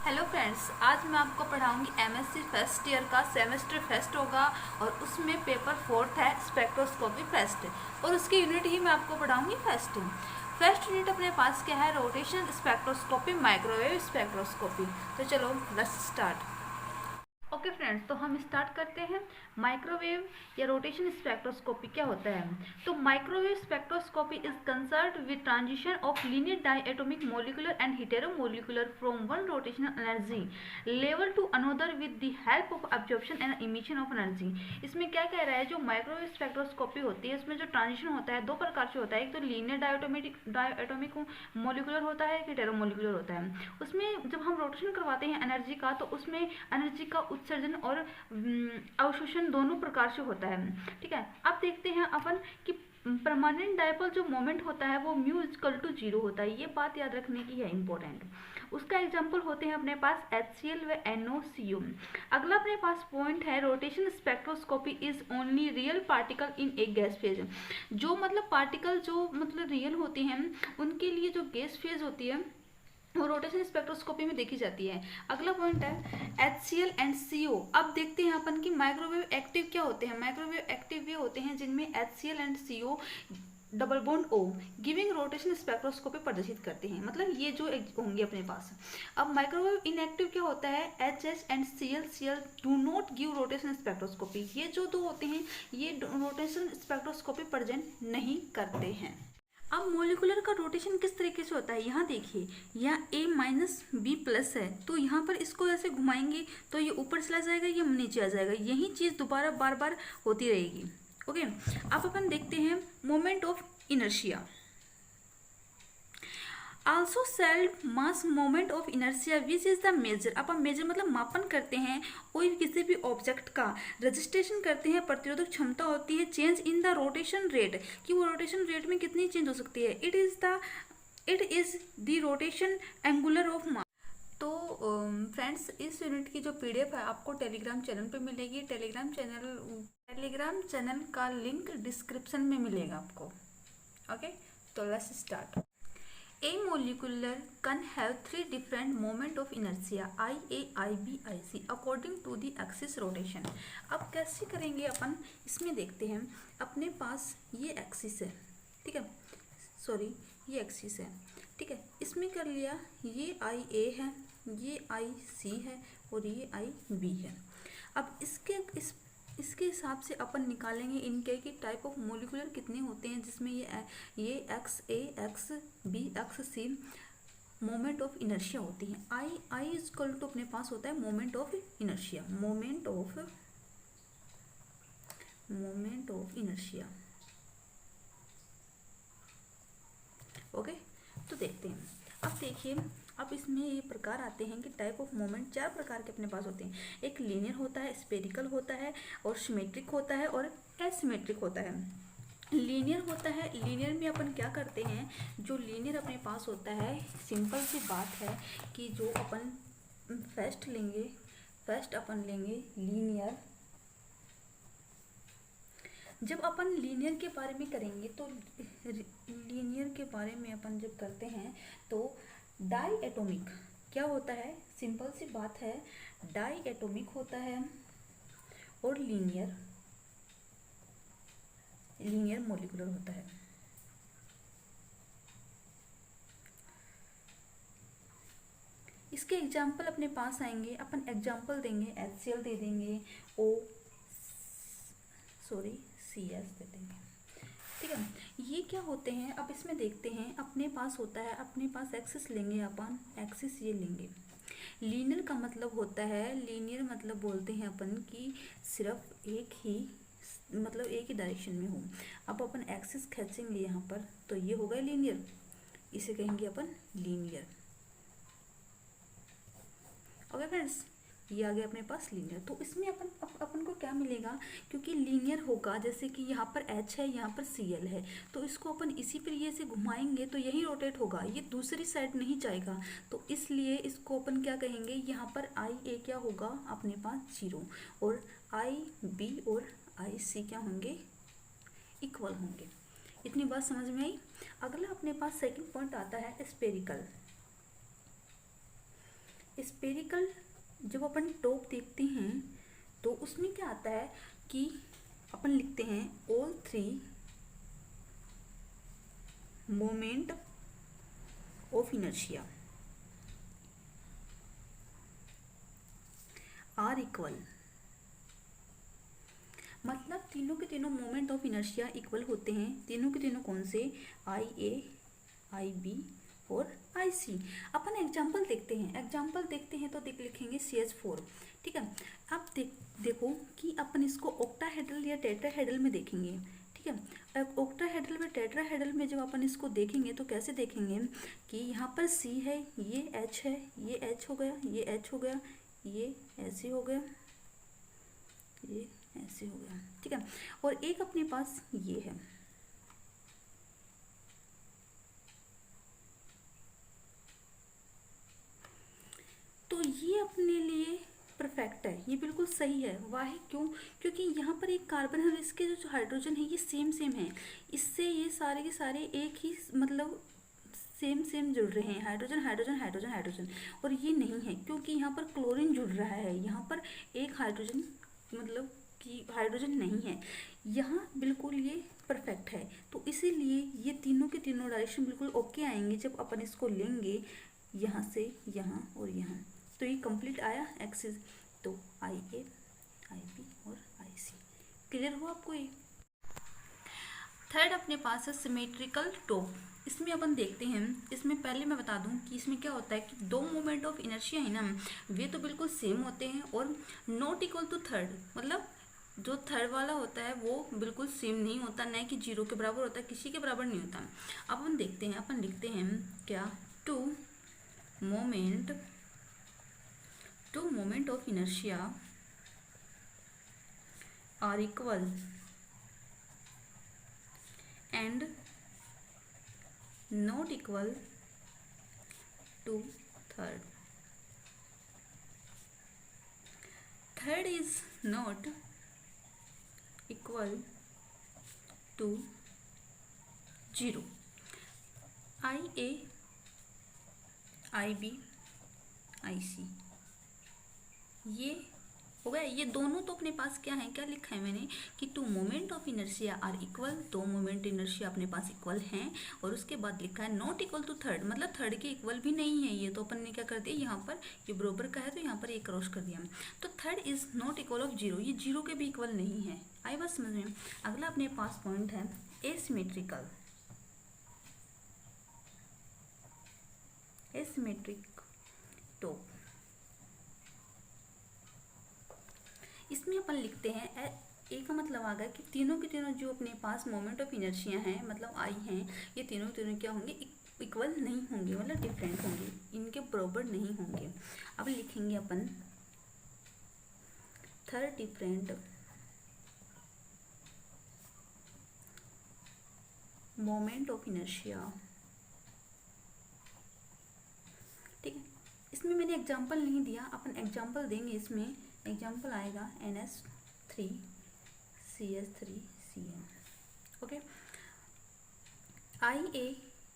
Hello friends, आज मैं आपको पढ़ाऊंगी एमएससी फर्स्ट ईयर का सेमेस्टर फेस्ट होगा और उसमें पेपर फोर्थ है स्पेक्ट्रोस्कोपी फेस्ट और उसकी यूनिट ही मैं आपको पढ़ाऊंगी फर्स्ट यूनिट अपने पास क्या है, रोटेशन स्पेक्ट्रोस्कोपी माइक्रोवेव स्पेक्ट्रोस्कोपी। तो चलो लेट्स स्टार्ट। ओके फ्रेंड्स, तो हम स्टार्ट करते हैं। माइक्रोवेव या रोटेशन स्पेक्ट्रोस्कोपी क्या होता है? तो microwave spectroscopy is concerned with transition of linear diatomic molecular and heteromolecular from one rotational energy level to another with the help of absorption and emission of energy. इसमें क्या कह रहा है, जो माइक्रोवेव स्पेक्ट्रोस्कोपी होती है उसमें जो ट्रांजिशन होता है दो प्रकार से होता है। एक तो लीनियर डायटोमिक मोलिकुलर होता है, एक हेटेरोमोलिकुलर होता है। उसमें जब हम रोटेशन करवाते हैं एनर्जी का, तो उसमें एनर्जी का उत्सर्जन और अवशोषण दोनों प्रकार से होता है। ठीक है, अब देखते हैं अपन कि परमानेंट डायपोल जो मोमेंट होता है वो म्यू इक्वल टू 0 होता है। ये बात याद रखने की है, इंपॉर्टेंट। उसका एग्जाम्पल होते हैं अपने पास HCl व NOCO। अगला अपने पास पॉइंट है, rotation spectroscopy is only real particle in A gas phase. जो मतलब पार्टिकल जो मतलब रियल होती हैं उनके लिए जो गैस फेज होती है वो रोटेशन स्पेक्ट्रोस्कोपी में देखी जाती है। अगला पॉइंट है HCl एंड CO। अब देखते हैं अपन कि माइक्रोवेव एक्टिव क्या होते हैं। माइक्रोवेव एक्टिव वे होते हैं जिनमें HCl and CO double bond O giving rotation spectroscopy प्रदर्शित करते हैं। मतलब ये जो होंगे अपने पास। अब माइक्रोवेव इनएक्टिव क्या होता है, HH and Cl do not give rotation spectroscopy. ये जो दो होते हैं ये रोटेशन स्पेक्ट्रोस्कोपी प्रेजेंट नहीं करते हैं। अब मोलिकुलर का रोटेशन किस तरीके से होता है, यहाँ देखिए, यहाँ A-B+ है, तो यहाँ पर इसको ऐसे घुमाएंगे तो ये ऊपर चला जाएगा, ये नीचे आ जाएगा। यही चीज़ दोबारा बार बार होती रहेगी। ओके, अब अपन देखते हैं moment of inertia. Also called mass moment of inertia which is the measure. अपन मेजर मतलब मापन करते हैं कोई किसी भी ऑब्जेक्ट का, रजिस्ट्रेशन करते हैं, प्रतिरोधक क्षमता होती है change in the rotation rate, कि वो रोटेशन रेट में कितनी चेंज हो सकती है। It is the rotation angular of mass. तो फ्रेंड्स, इस यूनिट की जो PDF है आपको टेलीग्राम चैनल पे मिलेगी। टेलीग्राम चैनल का लिंक डिस्क्रिप्शन में मिलेगा आपको। ओके, तो let's start. A molecular can have three different moment of inertia IA, IB, IC according to the axis rotation। अब कैसे करेंगे अपन, इसमें देखते हैं। अपने पास ये एक्सिस है, ठीक है, सॉरी ये एक्सिस है, ठीक है, इसमें कर लिया। ये IA है, ये IC है और ये IB है। अब इसके हिसाब से अपन निकालेंगे इनके कि टाइप ऑफ मोलिकुलर कितने होते हैं, जिसमें ये XA, XB, XC moment of inertia होती हैं। I इज इक्वल टू अपने पास होता है moment of inertia, moment of inertia. Okay, तो देखते हैं। अब देखिए, अब इसमें ये प्रकार आते हैं कि टाइप ऑफ मोमेंट चार प्रकार के अपने पास होते हैं। एक लीनियर होता है, स्पेरिकल होता है और सिमेट्रिक होता है और एसिमेट्रिक होता है। लीनियर होता है, लीनियर में अपन क्या करते हैं, जो लीनियर अपने पास होता है, सिंपल सी बात है कि जो अपन फर्स्ट अपन लेंगे लीनियर। जब अपन लीनियर के बारे में करेंगे तो लीनियर के बारे में अपन जब करते हैं तो डाई एटोमिक क्या होता है, सिंपल सी बात है, डाई एटोमिक होता है और लीनियर मोलिकुलर होता है। इसके एग्जाम्पल अपने पास आएंगे, अपन एग्जाम्पल देंगे, HCl दे देंगे, CS दे देंगे, ठीक है। ये क्या होते हैं, अब इसमें देखते हैं। अपने पास होता है, अपने पास एक्सिस लेंगे, अपन एक्सिस ये लेंगे। लीनियर का मतलब होता है, लीनियर मतलब बोलते हैं अपन कि सिर्फ एक ही डायरेक्शन में हो। अब अपन एक्सिस खींचेंगे यहाँ पर तो ये होगा लीनियर, इसे कहेंगे अपन लीनियर। ओके फ्रेंड्स, ये आ गया अपने पास लीनियर। तो इसमें अपन को क्या मिलेगा, क्योंकि लीनियर होगा, जैसे कि यहाँ पर H है, यहाँ पर Cl है, तो इसको अपन इसी तरीके से घुमाएंगे तो यही रोटेट होगा, ये दूसरी साइड नहीं जाएगा। तो इसलिए इसको अपन क्या कहेंगे, यहाँ पर IA क्या होगा अपने पास 0 और IB और IC क्या होंगे, इक्वल होंगे। इतनी बात समझ में आई। अगला अपने पास सेकंड पॉइंट आता है स्पेरिकल। स्पेरिकल जब अपन टॉप देखते हैं तो उसमें क्या आता है कि अपन लिखते हैं all three moment of inertia are equal, मतलब तीनों के तीनों मोमेंट ऑफ इनर्शिया इक्वल होते हैं। तीनों के तीनों कौन से? आई ए, आई बी और आई सी। अपन एग्जाम्पल देखते हैं, एग्जाम्पल देखते हैं तो लिखेंगे CH4। ठीक है, अब देखो कि अपन इसको ऑक्टाहेड्रल या टेट्राहेड्रल में देखेंगे। ठीक है, अब ऑक्टाहेड्रल में टेट्राहेड्रल में जब अपन इसको देखेंगे तो कैसे देखेंगे कि यहाँ पर C है, ये H है, ये H हो गया, ये H हो गया, ये ऐसे हो गया, ये ऐसे हो गया। ठीक है, और एक अपने पास ये है। तो ये अपने लिए परफेक्ट है, ये बिल्कुल सही है। वाह, क्यों? क्योंकि यहाँ पर एक कार्बन है और इसके जो हाइड्रोजन है ये सेम सेम है, इससे ये सारे के सारे एक ही मतलब सेम सेम जुड़ रहे हैं, हाइड्रोजन हाइड्रोजन हाइड्रोजन हाइड्रोजन। और ये नहीं है क्योंकि यहाँ पर क्लोरीन जुड़ रहा है, यहाँ पर एक हाइड्रोजन मतलब कि हाइड्रोजन नहीं है। यहाँ बिल्कुल ये परफेक्ट है, तो इसीलिए ये तीनों के तीनों डायरेक्शन बिल्कुल ओके आएंगे जब अपन इसको लेंगे यहाँ से यहाँ और यहाँ। तो ये कंप्लीट आया एक्सिस। तो आई ए, आई बी और आई सी। क्लियर हुआ आपको ये? थर्ड अपने पास है सिमेट्रिकल टॉप। इसमें अपन देखते हैं, इसमें पहले मैं बता दूं कि इसमें क्या होता है कि दो मोमेंट ऑफ इनर्शिया है ना, वे तो बिल्कुल सेम होते हैं और नॉट इक्वल टू थर्ड, मतलब जो थर्ड वाला होता है वो बिल्कुल सेम नहीं होता, न कि जीरो के बराबर होता है, किसी के बराबर नहीं होता। अब अपन देखते हैं, अपन लिखते हैं क्या, two moment of inertia are equal and not equal to third. Third is not equal to 0. IA, IB, IC ये हो गया। ये दोनों तो अपने पास क्या है, क्या लिखा है मैंने कि two moment of inertia are equal, दो मोमेंट इनर्शिया अपने पास इक्वल हैं। और उसके बाद लिखा है नॉट इक्वल टू थर्ड, मतलब थर्ड के इक्वल भी नहीं है ये, तो अपन ने क्या कर दिया, यहाँ पर ये बरोबर का है तो यहाँ पर एक क्रॉस कर दिया। तो third is not equal of zero, ये जीरो के भी इक्वल नहीं है। आई बात समझ में? अगला अपने पास पॉइंट है एसिमेट्रिकल। एसिमेट्रिक टॉप, इसमें अपन लिखते हैं ए का मतलब आ गया कि तीनों के तीनों जो अपने पास मोमेंट ऑफ इनर्शिया हैं मतलब आई हैं, ये तीनों तीनों क्या होंगे, इक्वल नहीं होंगे, मतलब डिफरेंट होंगे, इनके बराबर नहीं होंगे। अब लिखेंगे अपन third different moment of inertia. ठीक है, इसमें मैंने एग्जाम्पल नहीं दिया, अपन एग्जाम्पल देंगे। इसमें एग्जाम्पल आएगा NS3CH3Cm। Okay, I A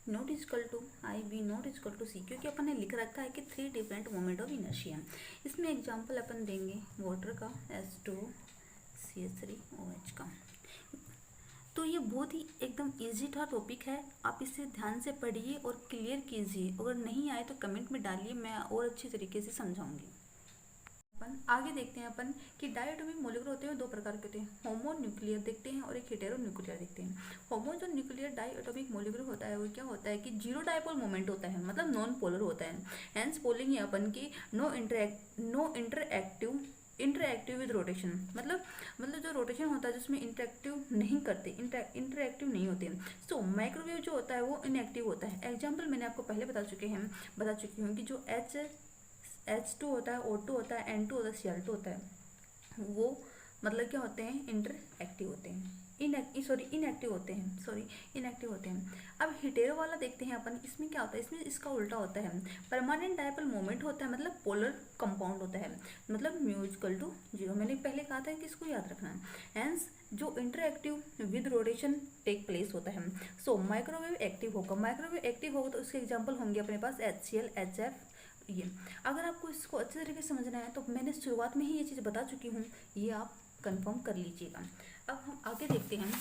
not equal to I B not equal to C, क्योंकि अपन ने लिख रखा है कि three different moment of inertia. इसमें एग्जाम्पल अपन देंगे वाटर का H2CH3OH का। तो ये बहुत ही एकदम इजी था टॉपिक है, आप इसे ध्यान से पढ़िए और क्लियर कीजिए। अगर नहीं आए तो कमेंट में डालिए, मैं और अच्छी तरीके से समझाऊंगी। अपन आगे देखते हैं अपन कि डायटोमिक मॉलिक्यूल होते हैं दो प्रकार के होते हैं, होमो न्यूक्लियर देखते हैं और एक हेटेरो न्यूक्लियर देखते हैं। होमो जो न्यूक्लियर डायटोमिक मॉलिक्यूल होता है वो क्या होता है कि जीरो डायपोल मोमेंट होता है, मतलब नॉन पोलर होता है। हेंस पोलिंग है अपन की नो इंटरएक्टिव विद रोटेशन, मतलब जो रोटेशन होता है जिसमें इंटरेक्टिव नहीं करते, इंटरएक्टिव नहीं होते। सो माइक्रोवेव जो होता है वो इनएक्टिव होता है। एग्जाम्पल मैंने आपको पहले बता चुकी हूँ कि जो H2 होता है, O2 होता है, N2 होता है, Cl2 होता है, वो मतलब क्या होते हैं, इंटरएक्टिव होते हैं, इनएक्टिव होते हैं। अब हेटेरो वाला देखते हैं अपन, इसमें क्या होता है, इसमें इसका उल्टा होता है, परमानेंट डायपोल मोमेंट होता है, मतलब पोलर कंपाउंड होता है, मतलब म्यू इक्वल टू 0। मैंने पहले कहा था कि इसको याद रखना है। हेंस जो interactive with rotation take place होता है। सो माइक्रोवेव एक्टिव होगा तो उसके एग्जाम्पल होंगे अपने पास HCl, HF, ये अगर आपको इसको अच्छे तरीके से समझना है तो मैंने शुरुआत में ही ये चीज़ बता चुकी हूँ, ये आप कंफर्म कर लीजिएगा। अब हम आगे देखते हैं